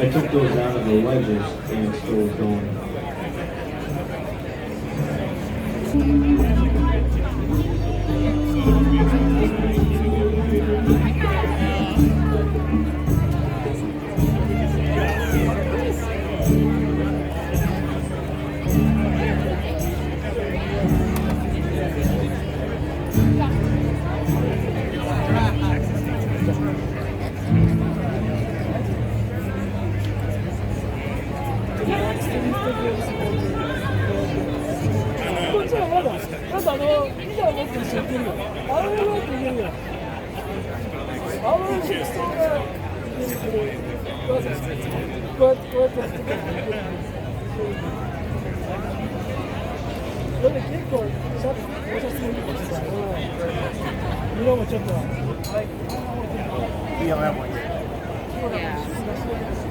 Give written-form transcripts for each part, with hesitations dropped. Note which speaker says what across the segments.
Speaker 1: I took those out of the wedges and still going.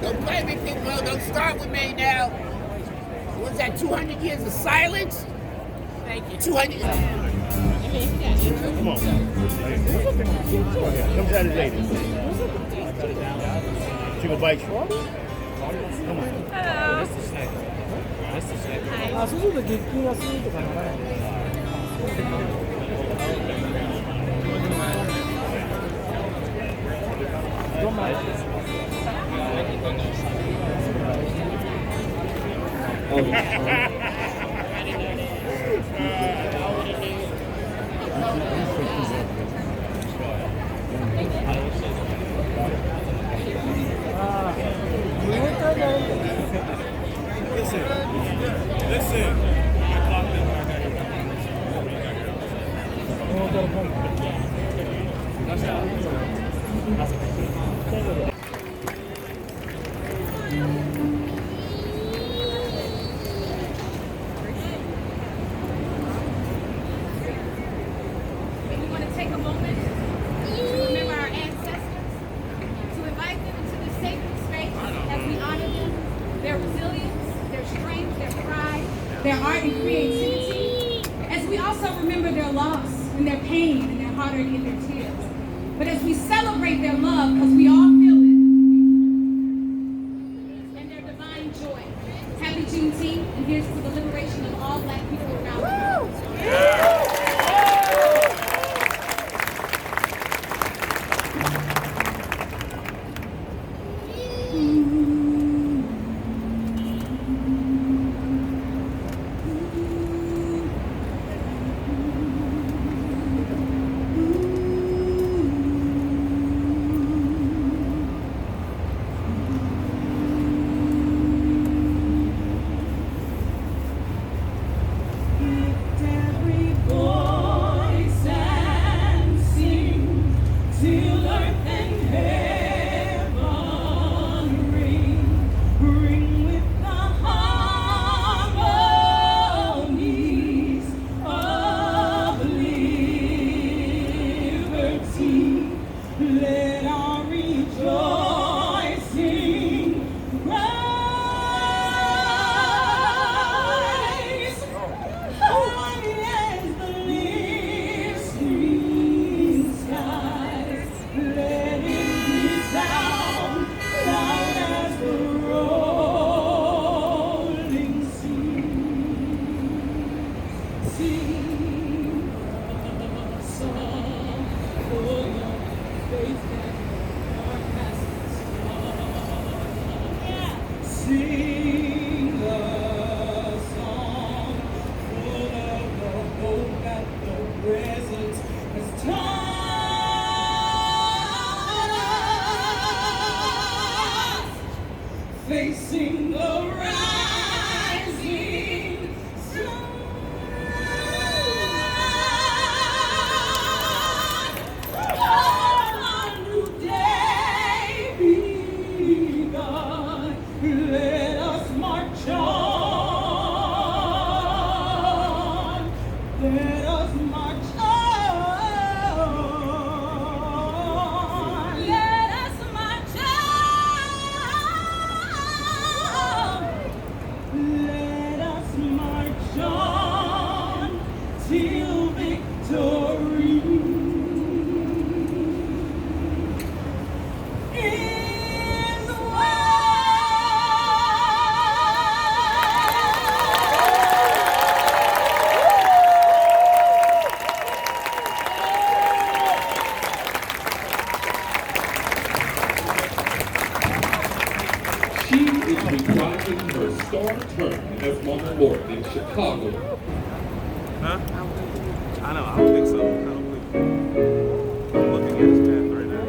Speaker 2: Don't play me, Big Bro. Don't start with me now. What's that, 200 years of silence? Thank you. 200 years.
Speaker 3: Come on. Come Saturday. She gonna bite you. Come on.
Speaker 4: Hello. Hi.
Speaker 5: そうすると月給がするとかならない。どんな。
Speaker 3: Listen.
Speaker 4: We want to take a moment to remember our ancestors, to invite them into this sacred space as we honor them, their resilience, their strength, their pride, their art and creativity, as we also remember their loss and their pain and their heartache and their tears. But as we celebrate their love, because we all feel it, and their divine joy. Happy Juneteenth, and here's for the liberation of all Black people around the world.
Speaker 6: star turned as Mama Lord in Chicago.
Speaker 3: Huh? I know, I don't think so. I don't believe it. I'm looking at his path right now.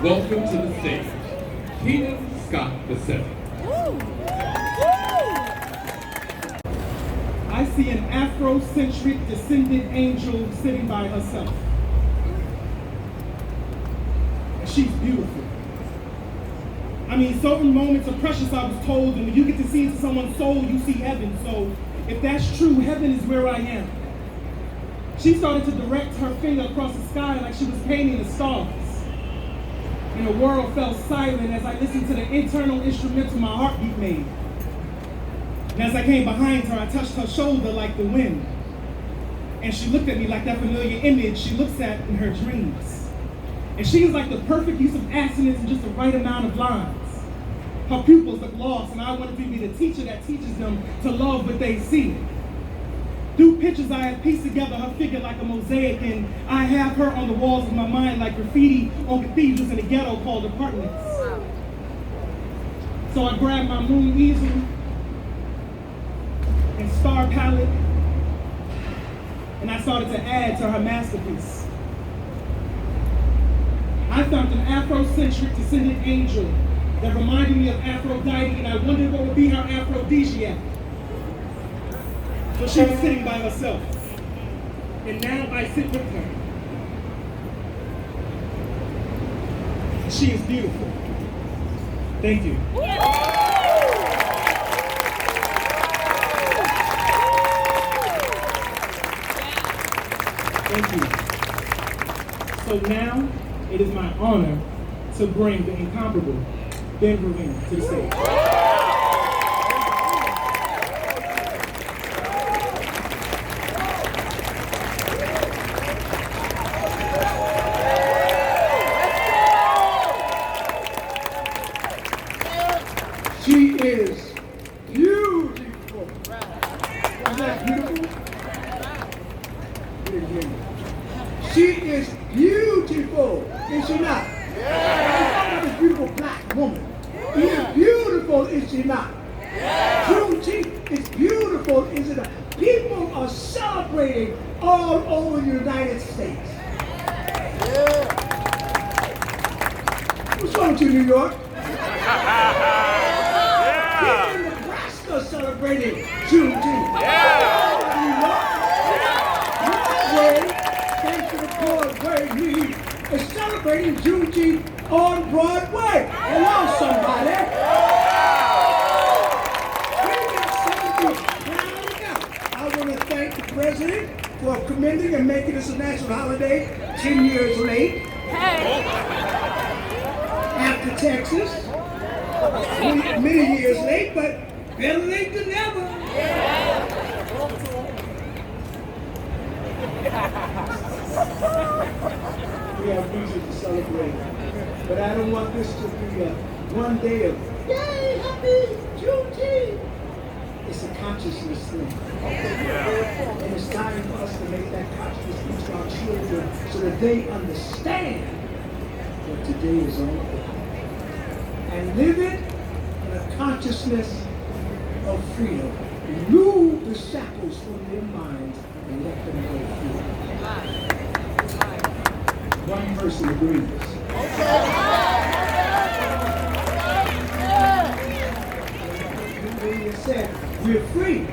Speaker 6: Welcome to the stage, Keenan Scott VII.
Speaker 7: I see an Afrocentric descendant angel sitting by herself. And she's beautiful. I mean, certain moments are precious, I was told, and when you get to see into someone's soul, you see heaven. So if that's true, heaven is where I am. She started to direct her finger across the sky like she was painting the stars. And the world fell silent as I listened to the internal instrumental my heartbeat made. And as I came behind her, I touched her shoulder like the wind. And she looked at me like that familiar image she looks at in her dreams. And she is like the perfect use of assonance and just the right amount of lines. Her pupils look lost, and I wanted to be the teacher that teaches them to love what they see. Through pictures I have pieced together her figure like a mosaic, and I have her on the walls of my mind like graffiti on cathedrals in a ghetto called apartments. So I grabbed my moon easel and star palette, and I started to add to her masterpiece. I found an Afrocentric descendant angel that reminded me of Aphrodite, and I wondered what would be her aphrodisiac. So she was sitting by herself, and now I sit with her. She is beautiful. Thank you. Thank you. So now it is my honor to bring the incomparable Ben Vereen to the stage.
Speaker 8: She is beautiful. Isn't that beautiful? You didn't hear me. She is beautiful, is she not? This beautiful black woman. She is beautiful, is she not? Juneteenth is beautiful, is it not? People are celebrating all over the United States. What's wrong with you, New York? People in Nebraska celebrating Juneteenth. Broadway, thanks to the poet Wade Reed, is celebrating Juneteenth on Broadway. Hello, somebody. We got something proud about. I want to thank the president for commending and making this a national holiday 10 years late. After Texas. Many years late, but better late than never. We have reason to celebrate, but I don't want this to be one day of yay, happy Juneteenth. It's a consciousness thing, and it's time for us to make that consciousness to our children so that they understand what today is all about. And live it in a consciousness of freedom. Remove the shackles from their minds and let them go free. One person agrees. When you said, we're free.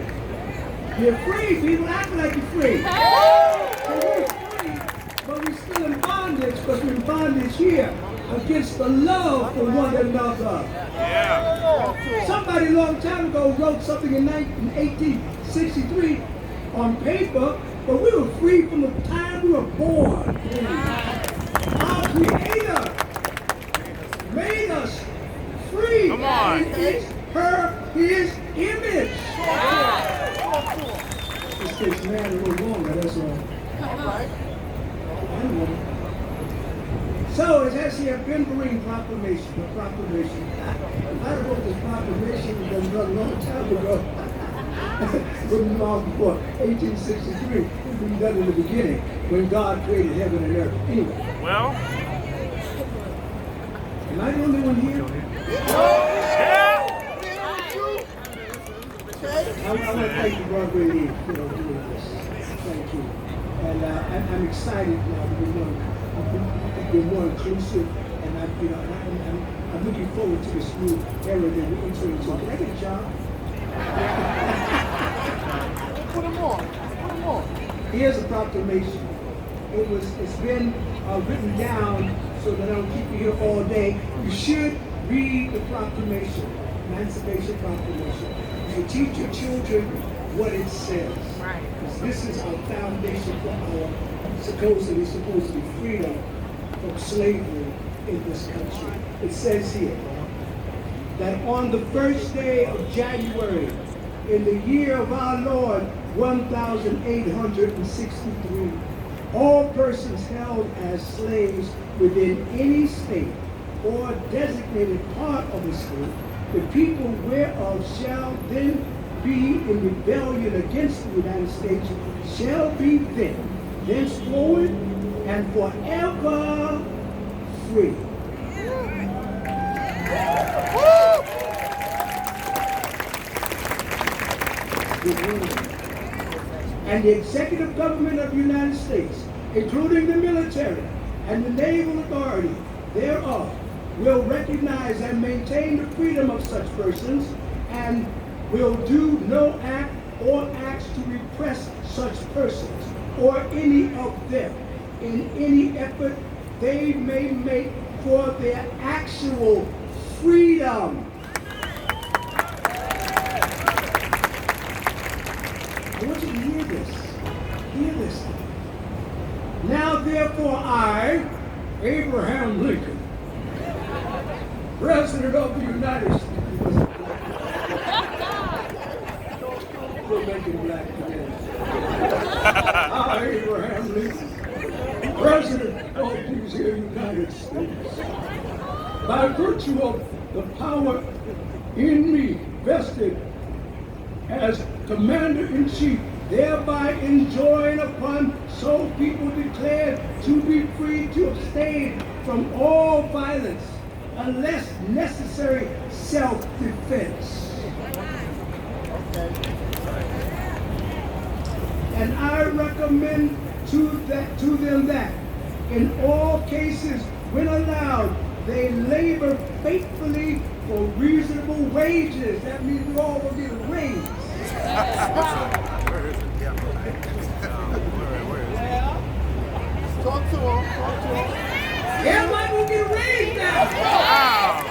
Speaker 8: We're free. People act like you're free. So we're free, but we're still in bondage because we're in bondage here. Against the love for one another. Yeah. Somebody a long time ago wrote something in 1863 on paper, but we were free from the time we were born. Our Creator made us free.
Speaker 3: Come on.
Speaker 8: And it's His image. This takes man a little longer, that's all. Anyway. So it has here Ben Vereen proclamation, the proclamation. I wrote this proclamation a long time ago. Wasn't long before 1863. It was done in the beginning when God created heaven and earth. Anyway.
Speaker 3: Well.
Speaker 8: Am I the only one here?
Speaker 3: Yeah.
Speaker 8: I want to thank the Broadway League for doing this. Thank you. And I'm excited now to be more inclusive, and I'm looking forward to this new era that we're entering into. Can I get a job? Put them on. Here's a proclamation. It's been written down so that I don't keep you here all day. You should read the proclamation, Emancipation Proclamation. You should teach your children what it says. Right. Because this is our foundation for our supposedly freedom from slavery in this country. It says here that on the first day of January in the year of our Lord 1863, All persons held as slaves within any state or designated part of the state, the people whereof shall then be in rebellion against the United States, shall be then, thenceforward, and forever free. And the executive government of the United States, including the military and the naval authority thereof, will recognize and maintain the freedom of such persons and will do no act or acts to repress such persons or any of them in any effort they may make for their actual freedom. I want you to hear this. Hear this. Now therefore I, Abraham Lincoln, President of the United States. We're making black today. I, Abraham Lincoln, President of these here United States, by virtue of the power in me vested as Commander-in-Chief, thereby enjoin upon so people declared to be free to abstain from all violence unless necessary self-defense. And I recommend to them that in all cases, when allowed, they labor faithfully for reasonable wages. That means we all will get a raise.
Speaker 2: Talk to him.
Speaker 8: Everybody will get a raise now.
Speaker 3: Wow.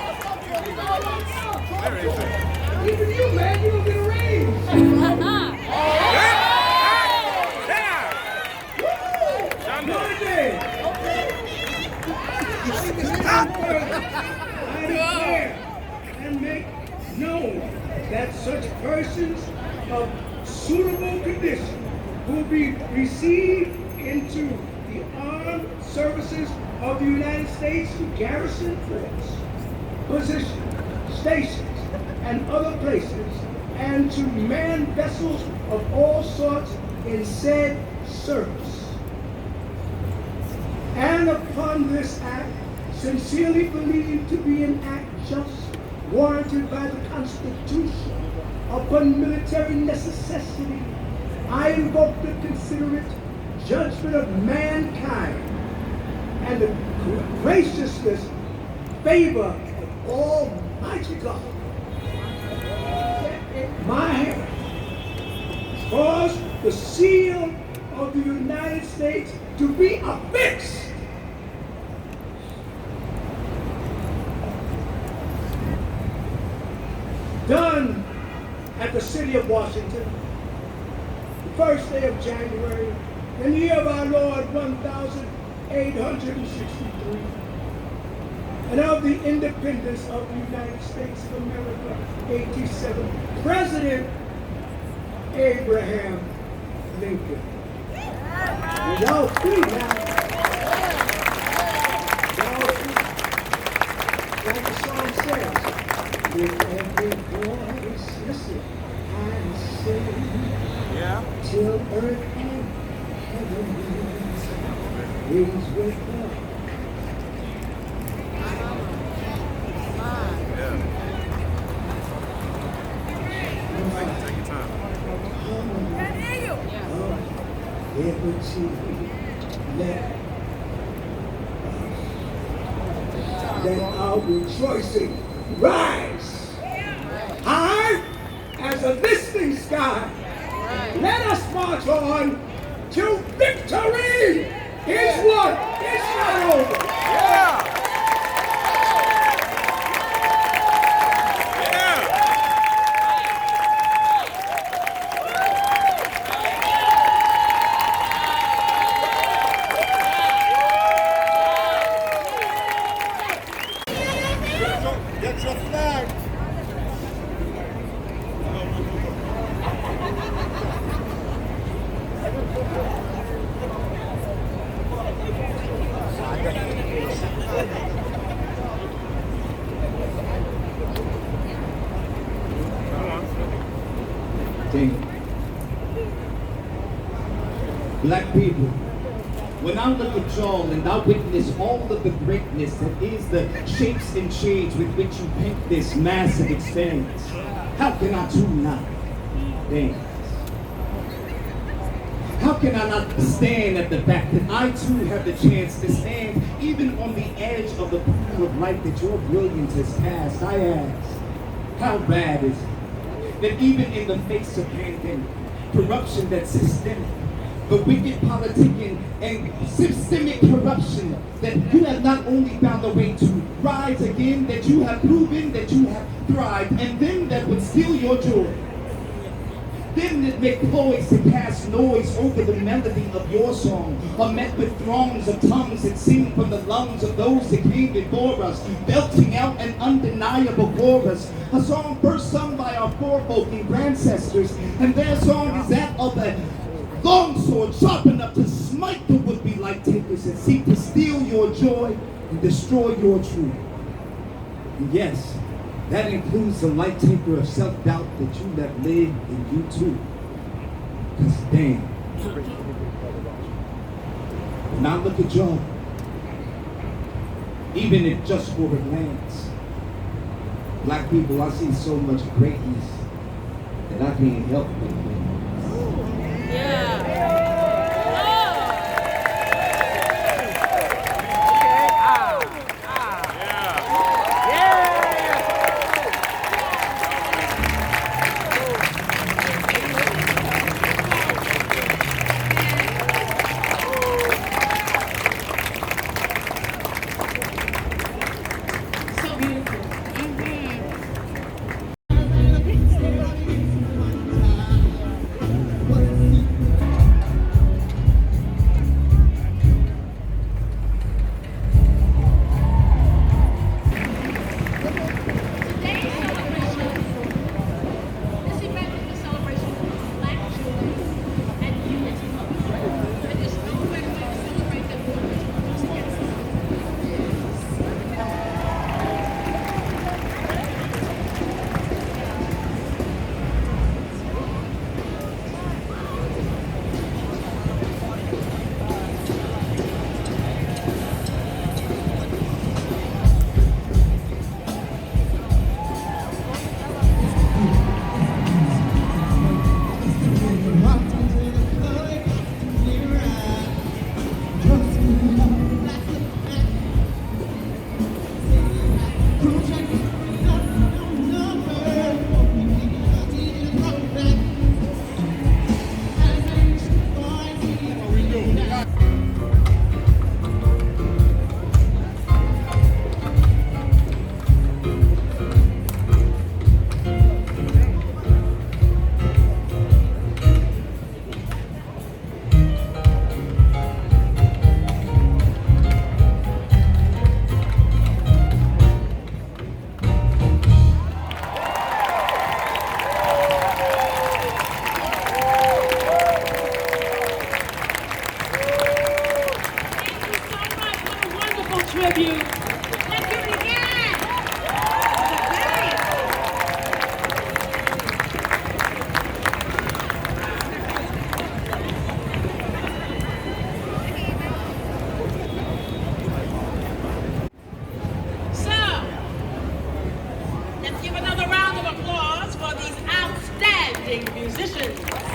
Speaker 8: Even you, man, you will get a raise. I declare and make known that such persons of suitable condition will be received into the armed services of the United States garrison force, positions, stations, and other places, and to man vessels of all sorts in said service. And upon this act, sincerely believed to be an act just, warranted by the Constitution, upon military necessity, I invoke the considerate judgment of mankind and the graciousness, favor of Almighty God. My hand cause the seal of the United States to be affixed. Done at the city of Washington, the first day of January, in the year of our Lord 1863, and of the independence of the United States of America, 87, President Abraham Lincoln. Y'all free now. Y'all free. Like the song says, with every voice, listen, and sing,
Speaker 3: Yeah.
Speaker 8: till earth and heaven rings with love.
Speaker 3: Yeah. Take your time.
Speaker 8: Liberty, let our rejoicing rise high as a listening sky. Let us march on till victory is won. It's not over.
Speaker 3: Yeah.
Speaker 2: Get your flag.
Speaker 6: Damn. Black people, when I look at y'all and I witness all of the greatness that is the shapes and shades with which you paint this massive expanse, how can I too not dance? How can I not stand at the fact that I too have the chance to stand even on the edge of the pool of light that your brilliance has cast? I ask, how bad is it that even in the face of pandemic, corruption that's systemic, the wicked politicking and systemic corruption, that you have not only found a way to rise again, that you have proven that you have thrived, and them that would steal your joy, them that make ploys to cast noise over the melody of your song, are met with throngs of tongues that sing from the lungs of those that came before us, belching out an undeniable chorus, a song first sung by our forefolk and ancestors, and their song is that of a longsword sharp enough to smite the would-be light takers that seek to steal your joy and destroy your truth. And yes, that includes the light taker of self-doubt that you let live in you too. Because damn, when I look at y'all, even if just for a glance, black people, I see so much greatness that I can't help but think.
Speaker 2: Let's give another round of applause for these outstanding musicians.